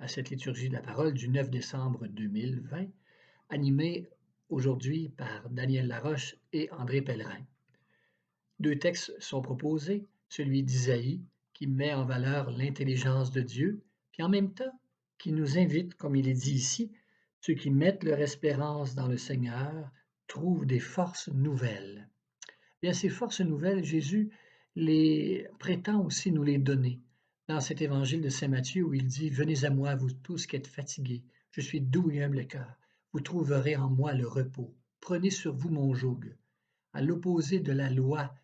à cette liturgie de la parole du 9 décembre 2020, animée aujourd'hui par Daniel Laroche et André Pellerin. Deux textes sont proposés, celui d'Isaïe qui met en valeur l'intelligence de Dieu, puis en même temps qui nous invite, comme il est dit ici, ceux qui mettent leur espérance dans le Seigneur trouvent des forces nouvelles. Bien, ces forces nouvelles, Jésus les prétend aussi nous les donner. Dans cet évangile de saint Matthieu où il dit: «Venez à moi, vous tous qui êtes fatigués, je suis doux et humble de cœur, vous trouverez en moi le repos. Prenez sur vous mon joug». À l'opposé de la loi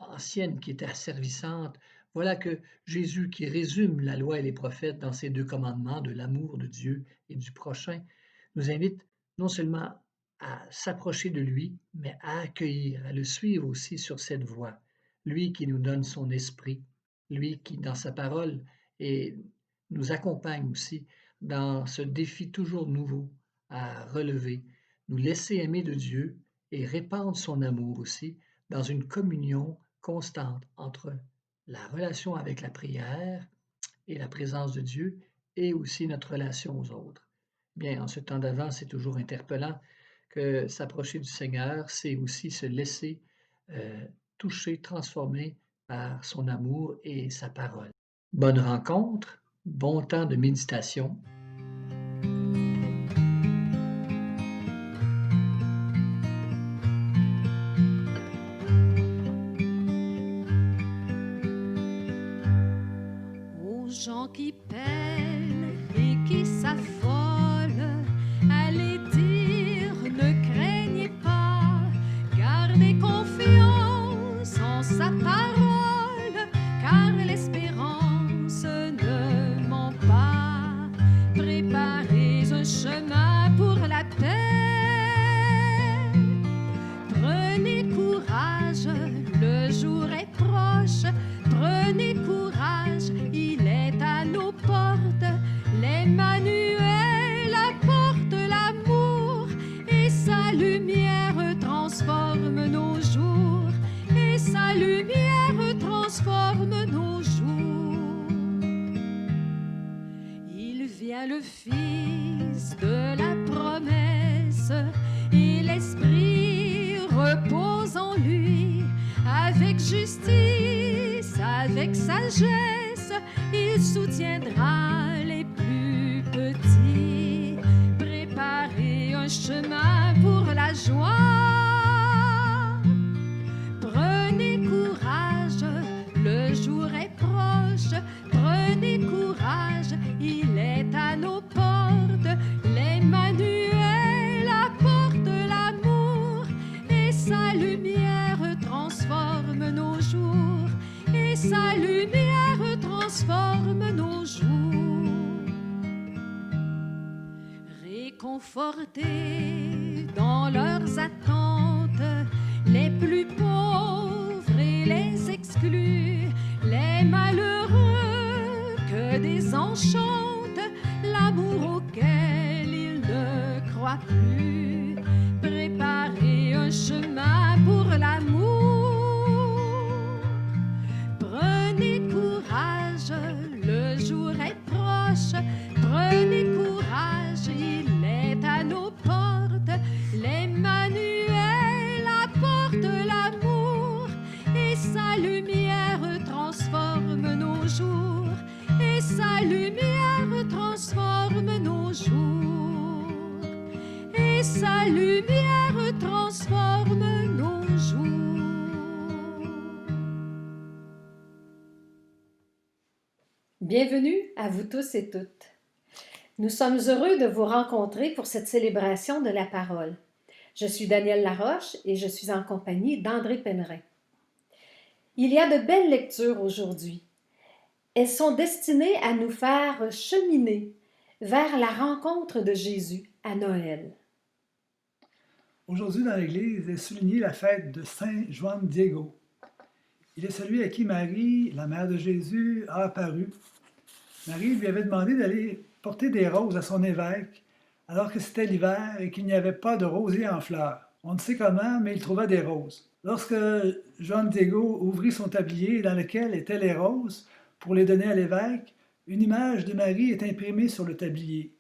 ancienne qui était asservissante, voilà que Jésus, qui résume la loi et les prophètes dans ces deux commandements de l'amour de Dieu et du prochain, nous invite non seulement à s'approcher de lui, mais à accueillir, à le suivre aussi sur cette voie. Lui qui nous donne son esprit, lui qui, dans sa parole, et nous accompagne aussi dans ce défi toujours nouveau à relever, nous laisser aimer de Dieu et répandre son amour aussi dans une communion constante entre la relation avec la prière et la présence de Dieu et aussi notre relation aux autres. Bien, en ce temps d'avant, c'est toujours interpellant que s'approcher du Seigneur, c'est aussi se laisser toucher, transformer par son amour et sa parole. Bonne rencontre, bon temps de méditation. Aux gens qui peinent et qui s'affolent, allez dire ne craignez pas, gardez confiance en sa parole, car l'espérance ne ment pas. Préparez un chemin pour la paix. Prenez courage, le jour est proche. Prenez courage, il est à nos portes. L'Emmanuel apporte l'amour et sa lumière transforme nos jours. Et sa lumière transforme nos jours. Il vient le Fils de la promesse et l'Esprit repose en lui. Avec justice, avec sagesse, il soutiendra les plus petits. Préparez un chemin pour la joie. Prenez courage, le jour est proche. Prenez courage, il est à nos portes. L'Emmanuel apporte l'amour et sa lumière transforme nos jours. Et sa lumière transforme nos jours. Réconfortés dans leurs attentes, les plus pauvres et les exclus, les malheureux que désenchante l'amour auquel ils ne croient plus. Préparez un chemin pour l'amour. Prenez courage, le jour est proche. Prenez courage, il est à nos portes. L'Emmanuel apporte l'amour et sa lumière transforme nos jours. Et sa lumière transforme nos jours. Et sa lumière transforme nos jours. Bienvenue à vous tous et toutes. Nous sommes heureux de vous rencontrer pour cette célébration de la parole. Je suis Danielle Laroche et je suis en compagnie d'André Pellerin. Il y a de belles lectures aujourd'hui. Elles sont destinées à nous faire cheminer vers la rencontre de Jésus à Noël. Aujourd'hui, dans l'Église est soulignée la fête de Saint Juan Diego. Il est celui à qui Marie, la mère de Jésus, a apparu. Marie lui avait demandé d'aller porter des roses à son évêque, alors que c'était l'hiver et qu'il n'y avait pas de rosiers en fleurs. On ne sait comment, mais il trouva des roses. Lorsque Juan Diego ouvrit son tablier dans lequel étaient les roses pour les donner à l'évêque, Une image de Marie est imprimée sur le tablier.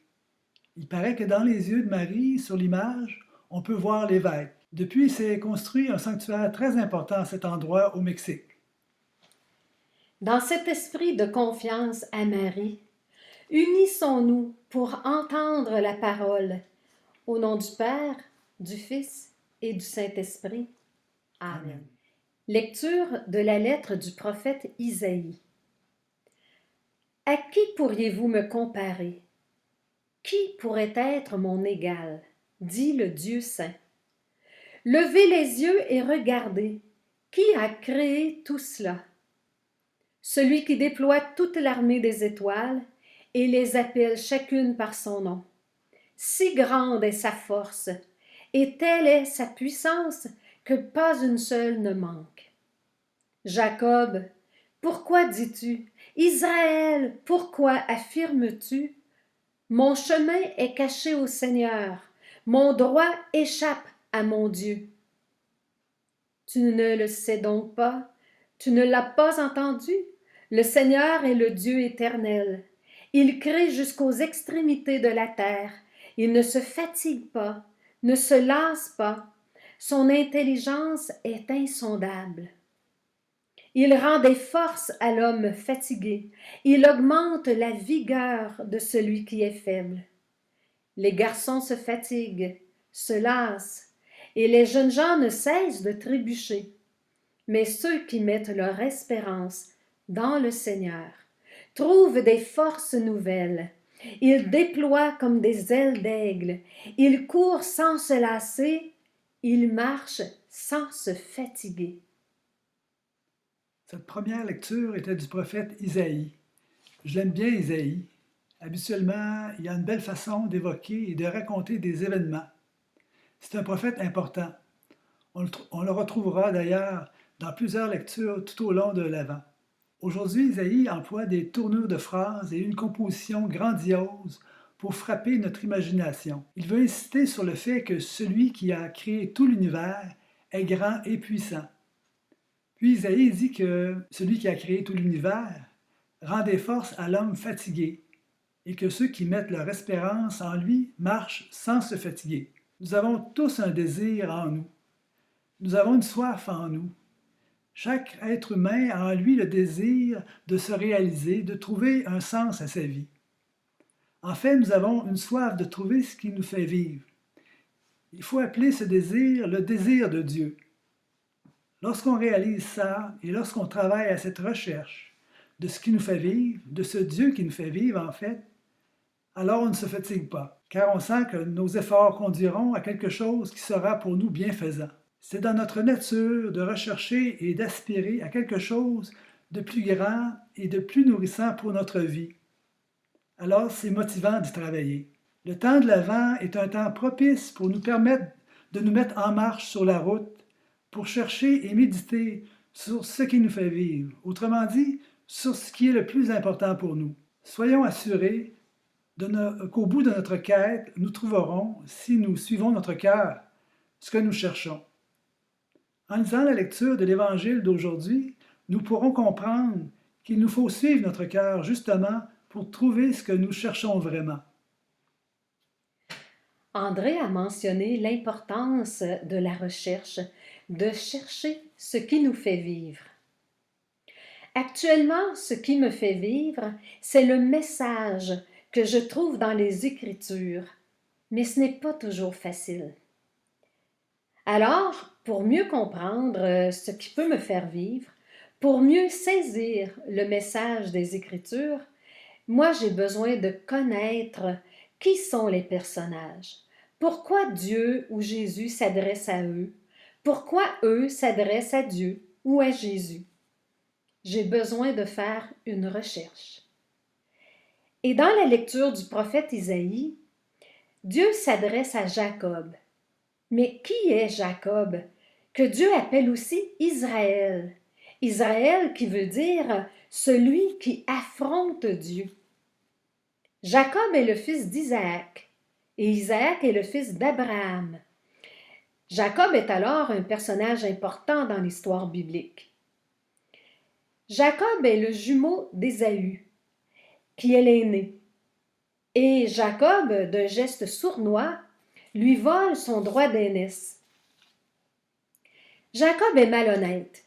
Il paraît que dans les yeux de Marie, sur l'image, on peut voir l'évêque. Depuis, s'est construit un sanctuaire très important à cet endroit au Mexique. Dans cet esprit de confiance à Marie, unissons-nous pour entendre la parole. Au nom du Père, du Fils et du Saint-Esprit. Amen. Amen. Lecture de la lettre du prophète Isaïe. À qui pourriez-vous me comparer? Qui pourrait être mon égal? Dit le Dieu saint. Levez les yeux et regardez. Qui a créé tout cela? Celui qui déploie toute l'armée des étoiles et les appelle chacune par son nom. Si grande est sa force, et telle est sa puissance que pas une seule ne manque. Jacob, pourquoi dis-tu? Israël, pourquoi affirmes-tu? Mon chemin est caché au Seigneur, mon droit échappe à mon Dieu. Tu ne le sais donc pas? Tu ne l'as pas entendu? Le Seigneur est le Dieu éternel. Il crée jusqu'aux extrémités de la terre. Il ne se fatigue pas, ne se lasse pas. Son intelligence est insondable. Il rend des forces à l'homme fatigué. Il augmente la vigueur de celui qui est faible. Les garçons se fatiguent, se lassent, et les jeunes gens ne cessent de trébucher. Mais ceux qui mettent leur espérance dans le Seigneur trouvent des forces nouvelles. Ils déploient comme des ailes d'aigle. Ils courent sans se lasser. Ils marchent sans se fatiguer. Cette première lecture était du prophète Isaïe. Je l'aime bien, Isaïe. Habituellement, il a une belle façon d'évoquer et de raconter des événements. C'est un prophète important. On le retrouvera d'ailleurs dans plusieurs lectures tout au long de l'Avent. Aujourd'hui, Isaïe emploie des tournures de phrases et une composition grandiose pour frapper notre imagination. Il veut insister sur le fait que celui qui a créé tout l'univers est grand et puissant. Puis Isaïe dit que celui qui a créé tout l'univers rend des forces à l'homme fatigué et que ceux qui mettent leur espérance en lui marchent sans se fatiguer. Nous avons tous un désir en nous. Nous avons une soif en nous. Chaque être humain a en lui le désir de se réaliser, de trouver un sens à sa vie. En fait, nous avons une soif de trouver ce qui nous fait vivre. Il faut appeler ce désir le désir de Dieu. Lorsqu'on réalise ça et lorsqu'on travaille à cette recherche de ce qui nous fait vivre, de ce Dieu qui nous fait vivre en fait, alors on ne se fatigue pas, car on sent que nos efforts conduiront à quelque chose qui sera pour nous bienfaisant. C'est dans notre nature de rechercher et d'aspirer à quelque chose de plus grand et de plus nourrissant pour notre vie. Alors c'est motivant d'y travailler. Le temps de l'Avent est un temps propice pour nous permettre de nous mettre en marche sur la route, pour chercher et méditer sur ce qui nous fait vivre, autrement dit, sur ce qui est le plus important pour nous. Soyons assurés qu'au bout de notre quête, nous trouverons, si nous suivons notre cœur, ce que nous cherchons. En lisant la lecture de l'Évangile d'aujourd'hui, nous pourrons comprendre qu'il nous faut suivre notre cœur justement pour trouver ce que nous cherchons vraiment. André a mentionné l'importance de la recherche, de chercher ce qui nous fait vivre. Actuellement, ce qui me fait vivre, c'est le message que je trouve dans les Écritures, mais ce n'est pas toujours facile. Alors, pour mieux comprendre ce qui peut me faire vivre, pour mieux saisir le message des Écritures, moi j'ai besoin de connaître qui sont les personnages, pourquoi Dieu ou Jésus s'adresse à eux, pourquoi eux s'adressent à Dieu ou à Jésus. J'ai besoin de faire une recherche. Et dans la lecture du prophète Isaïe, Dieu s'adresse à Jacob. Mais qui est Jacob, que Dieu appelle aussi Israël? Israël qui veut dire celui qui affronte Dieu. Jacob est le fils d'Isaac et Isaac est le fils d'Abraham. Jacob est alors un personnage important dans l'histoire biblique. Jacob est le jumeau d'Ésaü. qui est l'aîné. Et Jacob, d'un geste sournois, lui vole son droit d'aînesse. Jacob est malhonnête.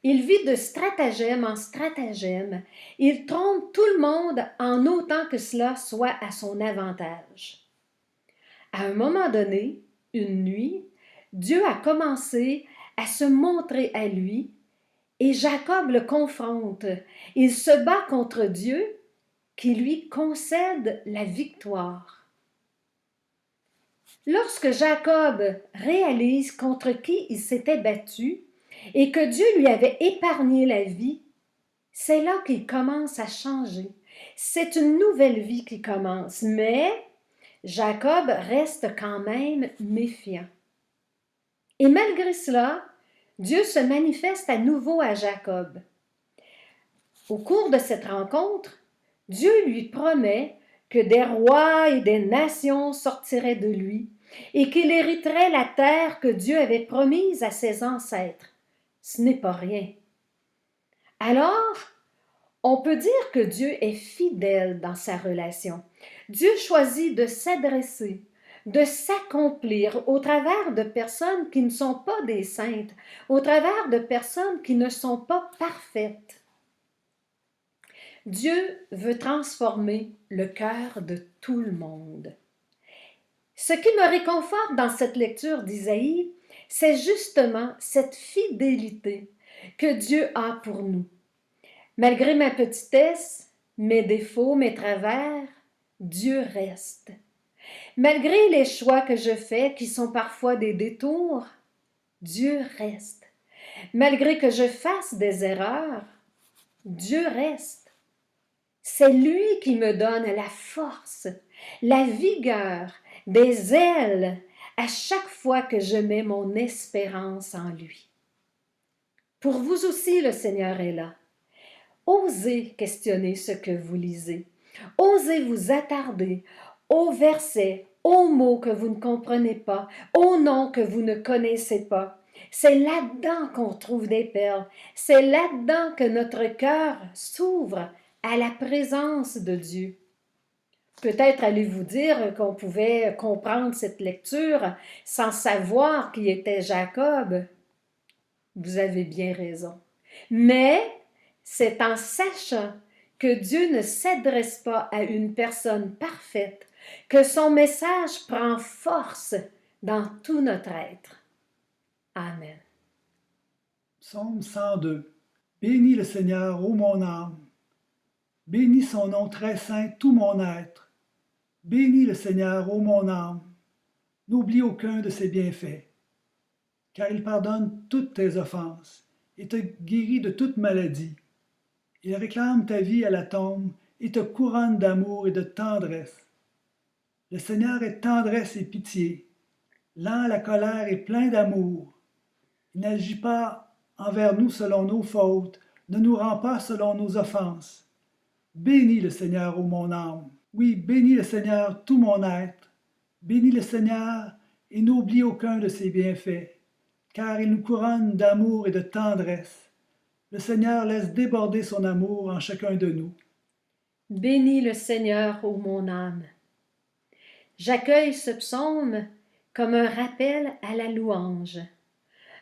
Il vit de stratagème en stratagème. Il trompe tout le monde en autant que cela soit à son avantage. À un moment donné, une nuit, Dieu a commencé à se montrer à lui et Jacob le confronte. Il se bat contre Dieu qui lui concède la victoire. Lorsque Jacob réalise contre qui il s'était battu et que Dieu lui avait épargné la vie, c'est là qu'il commence à changer. C'est une nouvelle vie qui commence, mais Jacob reste quand même méfiant. Et malgré cela, Dieu se manifeste à nouveau à Jacob. Au cours de cette rencontre, Dieu lui promet que des rois et des nations sortiraient de lui et qu'il hériterait la terre que Dieu avait promise à ses ancêtres. Ce n'est pas rien. Alors, on peut dire que Dieu est fidèle dans sa relation. Dieu choisit de s'adresser, de s'accomplir au travers de personnes qui ne sont pas des saintes, au travers de personnes qui ne sont pas parfaites. Dieu veut transformer le cœur de tout le monde. Ce qui me réconforte dans cette lecture d'Isaïe, c'est justement cette fidélité que Dieu a pour nous. Malgré ma petitesse, mes défauts, mes travers, Dieu reste. Malgré les choix que je fais, qui sont parfois des détours, Dieu reste. Malgré que je fasse des erreurs, Dieu reste. C'est lui qui me donne la force, la vigueur, des ailes à chaque fois que je mets mon espérance en lui. Pour vous aussi, le Seigneur est là. Osez questionner ce que vous lisez. Osez vous attarder aux versets, aux mots que vous ne comprenez pas, aux noms que vous ne connaissez pas. C'est là-dedans qu'on trouve des perles. C'est là-dedans que notre cœur s'ouvre à la présence de Dieu. Peut-être allez-vous dire qu'on pouvait comprendre cette lecture sans savoir qui était Jacob. Vous avez bien raison. Mais c'est en sachant que Dieu ne s'adresse pas à une personne parfaite que son message prend force dans tout notre être. Amen. Psaume 102. Bénis le Seigneur, ô mon âme. Bénis son nom très saint, tout mon être. Bénis le Seigneur, ô mon âme. N'oublie aucun de ses bienfaits, car il pardonne toutes tes offenses et te guérit de toute maladie. Il réclame ta vie à la tombe et te couronne d'amour et de tendresse. Le Seigneur est tendresse et pitié, lent à la colère et plein d'amour. Il n'agit pas envers nous selon nos fautes, ne nous rend pas selon nos offenses. Bénis le Seigneur, ô mon âme. Oui, bénis le Seigneur, tout mon être. Bénis le Seigneur et n'oublie aucun de ses bienfaits, car il nous couronne d'amour et de tendresse. Le Seigneur laisse déborder son amour en chacun de nous. Bénis le Seigneur, ô mon âme. J'accueille ce psaume comme un rappel à la louange,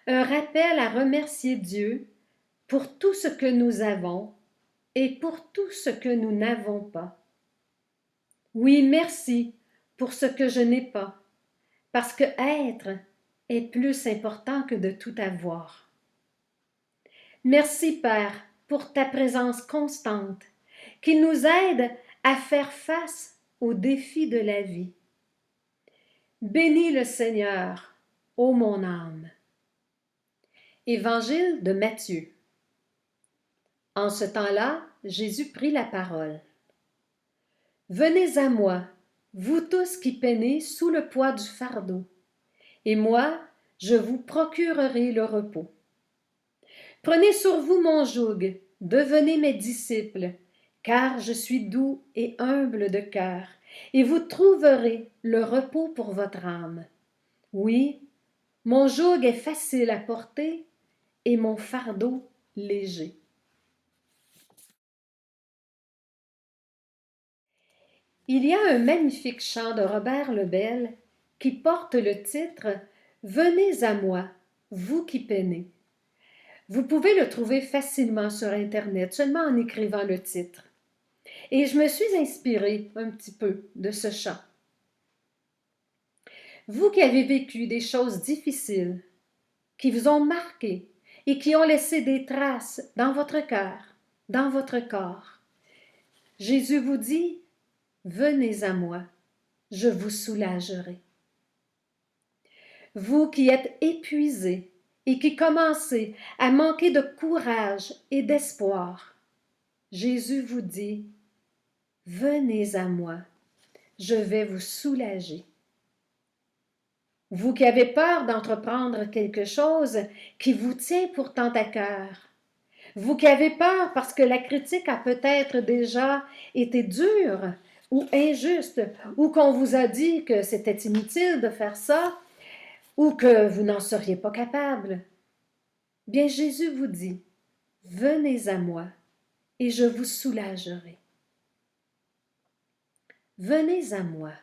un rappel à remercier Dieu pour tout ce que nous avons et pour tout ce que nous n'avons pas. Oui, merci pour ce que je n'ai pas, parce que être est plus important que de tout avoir. Merci, Père, pour ta présence constante qui nous aide à faire face aux défis de la vie. Bénis le Seigneur, ô mon âme. Évangile de Matthieu. En ce temps-là, Jésus prit la parole. Venez à moi, vous tous qui peinez sous le poids du fardeau, et moi, je vous procurerai le repos. Prenez sur vous mon joug, devenez mes disciples, car je suis doux et humble de cœur, et vous trouverez le repos pour votre âme. Oui, mon joug est facile à porter et mon fardeau léger. Il y a un magnifique chant de Robert Lebel qui porte le titre « Venez à moi, vous qui peinez ». Vous pouvez le trouver facilement sur Internet, seulement en écrivant le titre. Et je me suis inspirée un petit peu de ce chant. Vous qui avez vécu des choses difficiles, qui vous ont marqué et qui ont laissé des traces dans votre cœur, dans votre corps, Jésus vous dit « Venez à moi, je vous soulagerai ». Vous qui êtes épuisés et qui commencez à manquer de courage et d'espoir, Jésus vous dit « Venez à moi, je vais vous soulager ». Vous qui avez peur d'entreprendre quelque chose qui vous tient pourtant à cœur, vous qui avez peur parce que la critique a peut-être déjà été dure ou injuste, ou qu'on vous a dit que c'était inutile de faire ça, ou que vous n'en seriez pas capable, bien Jésus vous dit, venez à moi et je vous soulagerai. Venez à moi.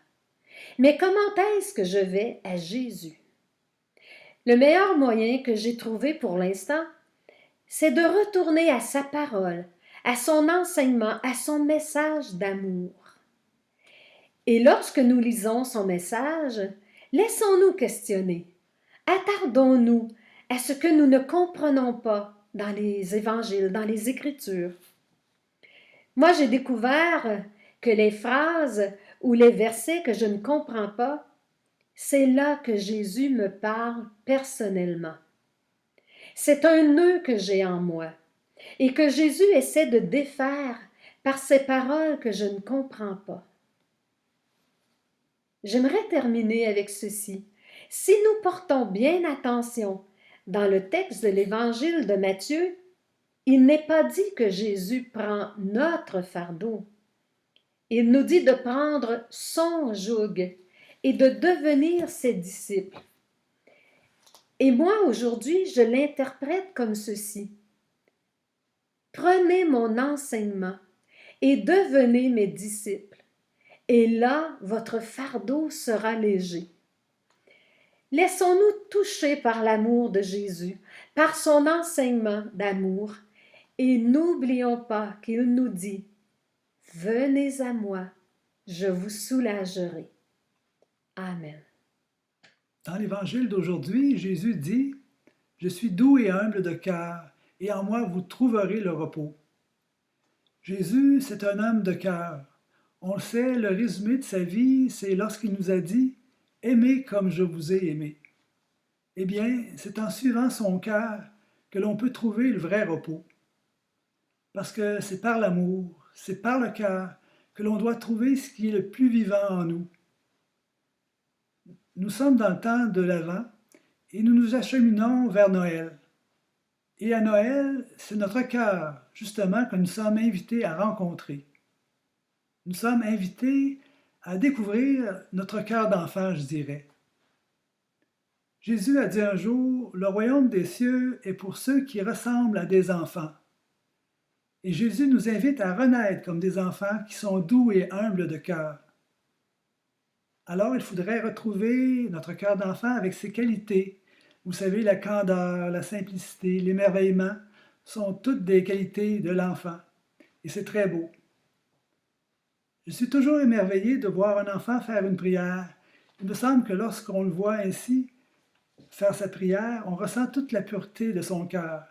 Mais comment est-ce que je vais à Jésus? Le meilleur moyen que j'ai trouvé pour l'instant, c'est de retourner à sa parole, à son enseignement, à son message d'amour. Et lorsque nous lisons son message, laissons-nous questionner. Attardons-nous à ce que nous ne comprenons pas dans les évangiles, dans les Écritures. Moi, j'ai découvert que les phrases ou les versets que je ne comprends pas, c'est là que Jésus me parle personnellement. C'est un nœud que j'ai en moi et que Jésus essaie de défaire par ces paroles que je ne comprends pas. J'aimerais terminer avec ceci. Si nous portons bien attention dans le texte de l'Évangile de Matthieu, il n'est pas dit que Jésus prend notre fardeau. Il nous dit de prendre son joug et de devenir ses disciples. Et moi, aujourd'hui, je l'interprète comme ceci. Prenez mon enseignement et devenez mes disciples, et là, votre fardeau sera léger. Laissons-nous toucher par l'amour de Jésus, par son enseignement d'amour, et n'oublions pas qu'il nous dit « Venez à moi, je vous soulagerai. » Amen. Dans l'Évangile d'aujourd'hui, Jésus dit « Je suis doux et humble de cœur, et en moi vous trouverez le repos. » Jésus, c'est un homme de cœur. On le sait, le résumé de sa vie, c'est lorsqu'il nous a dit « Aimez comme je vous ai aimé ». Eh bien, c'est en suivant son cœur que l'on peut trouver le vrai repos. Parce que c'est par l'amour, c'est par le cœur que l'on doit trouver ce qui est le plus vivant en nous. Nous sommes dans le temps de l'Avent et nous nous acheminons vers Noël. Et à Noël, c'est notre cœur, justement, que nous sommes invités à rencontrer. Nous sommes invités à découvrir notre cœur d'enfant, je dirais. Jésus a dit un jour, « Le royaume des cieux est pour ceux qui ressemblent à des enfants. » Et Jésus nous invite à renaître comme des enfants qui sont doux et humbles de cœur. Alors, il faudrait retrouver notre cœur d'enfant avec ses qualités. Vous savez, la candeur, la simplicité, l'émerveillement sont toutes des qualités de l'enfant. Et c'est très beau. Je suis toujours émerveillé de voir un enfant faire une prière. Il me semble que lorsqu'on le voit ainsi faire sa prière, on ressent toute la pureté de son cœur.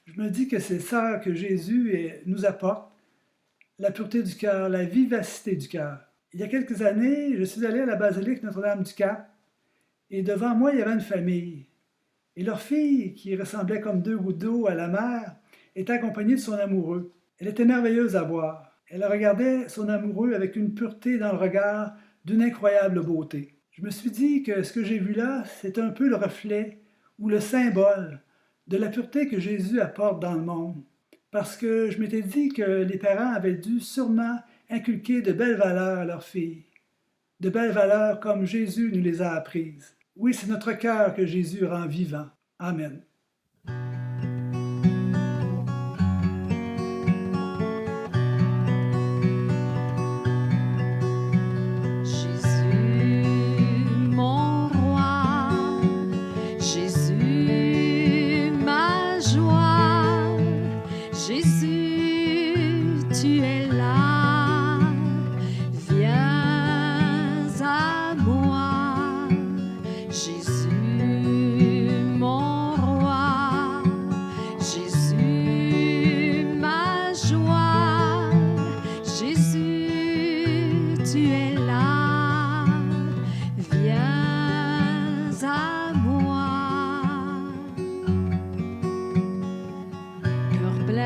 Je me dis que c'est ça que Jésus nous apporte, la pureté du cœur, la vivacité du cœur. Il y a quelques années, je suis allé à la basilique Notre-Dame-du-Cap et devant moi, il y avait une famille. Et leur fille, qui ressemblait comme deux gouttes d'eau à la mère, était accompagnée de son amoureux. Elle était merveilleuse à voir. Elle regardait son amoureux avec une pureté dans le regard d'une incroyable beauté. Je me suis dit que ce que j'ai vu là, c'est un peu le reflet ou le symbole de la pureté que Jésus apporte dans le monde. Parce que je m'étais dit que les parents avaient dû sûrement inculquer de belles valeurs à leurs filles. De belles valeurs comme Jésus nous les a apprises. Oui, c'est notre cœur que Jésus rend vivant. Amen.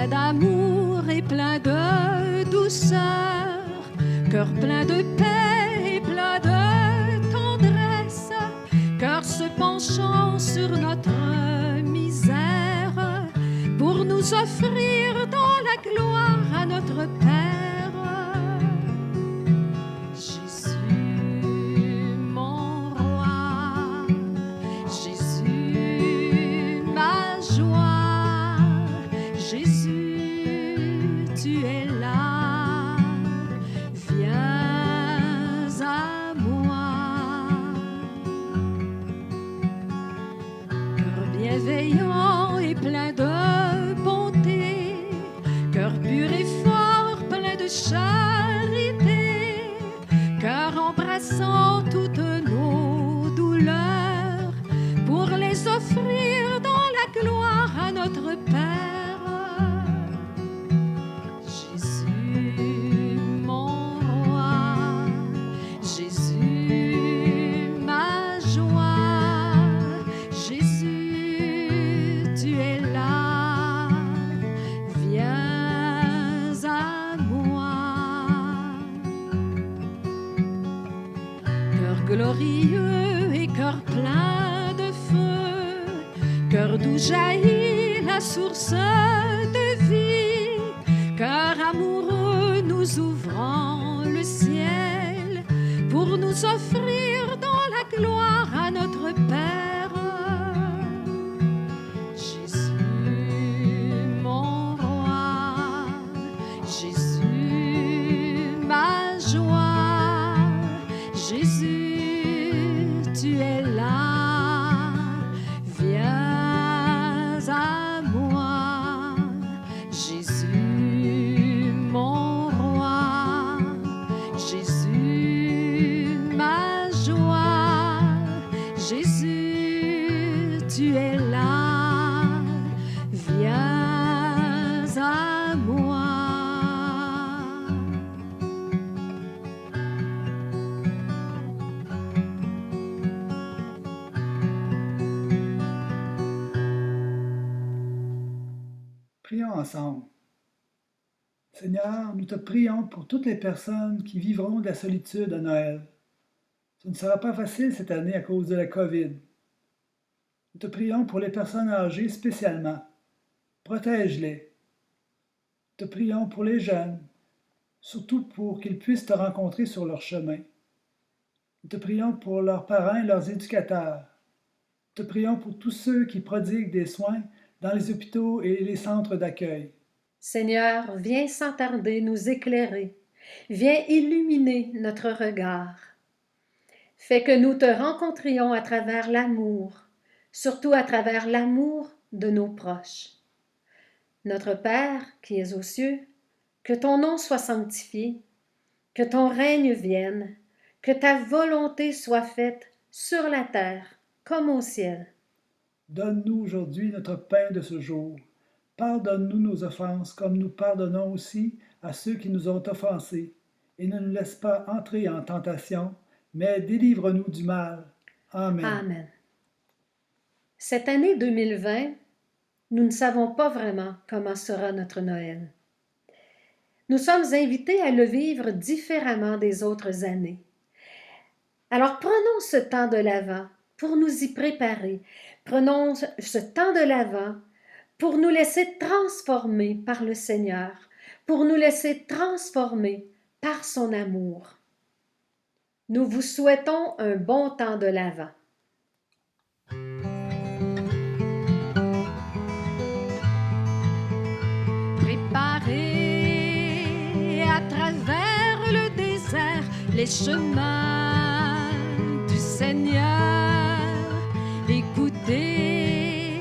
fait d'amour et plein de douceur, cœur plein de paix et plein de tendresse, cœur se penchant sur notre misère, pour nous offrir dans la gloire à notre Père. Jésus, mon roi, Jésus, ma joie, Jésus, tu es là, viens à moi. Cœur bienveillant et plein de bonté, cœur pur et fort, plein de charité, cœur embrassant toutes nos douleurs, pour les offrir dans la gloire à notre Père. Jésus, mon roi, Jésus, ma joie, Jésus, tu es là, viens à moi. Cœur glorieux et cœur plein de feu, cœur d'où jaillit la source de vie, cœur amoureux nous ouvrant le ciel, pour nous offrir dans la gloire à notre Père. Jésus, mon roi, Jésus, ma joie, Jésus, tu es là, viens à moi. Jésus, mon roi, Jésus, ma joie, Jésus, tu es là, viens à moi. Prions ensemble. Seigneur, nous te prions pour toutes les personnes qui vivront de la solitude à Noël. Ce ne sera pas facile cette année à cause de la COVID. Nous te prions pour les personnes âgées spécialement. Protège-les. Nous te prions pour les jeunes, surtout pour qu'ils puissent te rencontrer sur leur chemin. Nous te prions pour leurs parents et leurs éducateurs. Nous te prions pour tous ceux qui prodiguent des soins dans les hôpitaux et les centres d'accueil. Seigneur, viens sans tarder nous éclairer, viens illuminer notre regard. Fais que nous te rencontrions à travers l'amour, surtout à travers l'amour de nos proches. Notre Père qui es aux cieux, que ton nom soit sanctifié, que ton règne vienne, que ta volonté soit faite sur la terre comme au ciel. Donne-nous aujourd'hui notre pain de ce jour. Pardonne-nous nos offenses, comme nous pardonnons aussi à ceux qui nous ont offensés. Et ne nous laisse pas entrer en tentation, mais délivre-nous du mal. Amen. Amen. Cette année 2020, nous ne savons pas vraiment comment sera notre Noël. Nous sommes invités à le vivre différemment des autres années. Alors prenons ce temps de l'Avent pour nous y préparer. Prenons ce temps de l'Avent pour nous laisser transformer par le Seigneur, pour nous laisser transformer par son amour. Nous vous souhaitons un bon temps de l'Avent. Préparez à travers le désert les chemins du Seigneur. Écoutez,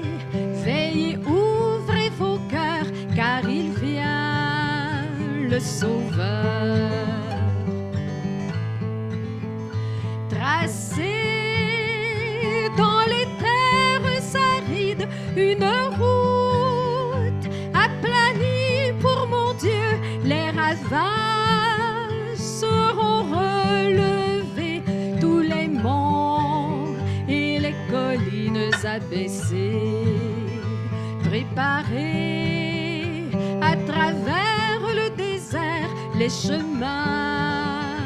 veillez, ouvrez vos cœurs, car il vient, le Sauveur. Tracez dans les terres arides une route aplanie pour mon Dieu. Les ravages seront relevés, tous les monts et les collines abaissées. Préparez les chemins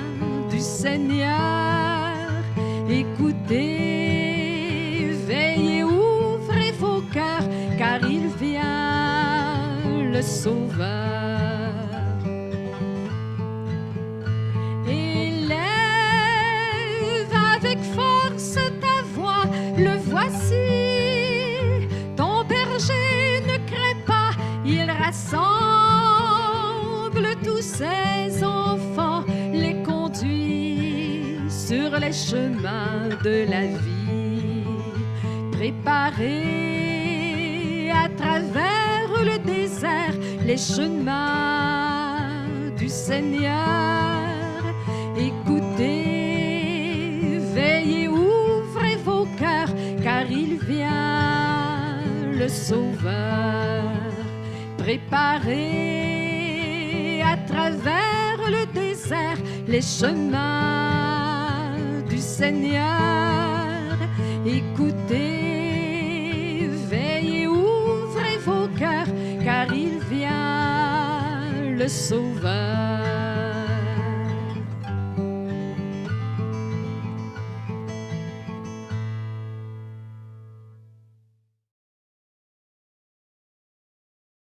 du Seigneur. Écoutez, veillez, ouvrez vos cœurs, car il vient, le Sauveur. Élève avec force ta voix, le voici, ton berger ne craint pas, il rassemble tous ses enfants, les conduit sur les chemins de la vie. Préparez à travers le désert les chemins du Seigneur. Écoutez, veillez, ouvrez vos cœurs, car il vient, le Sauveur. Préparez à travers le désert les chemins du Seigneur. Écoutez, veillez, ouvrez vos cœurs, car il vient, le Sauveur.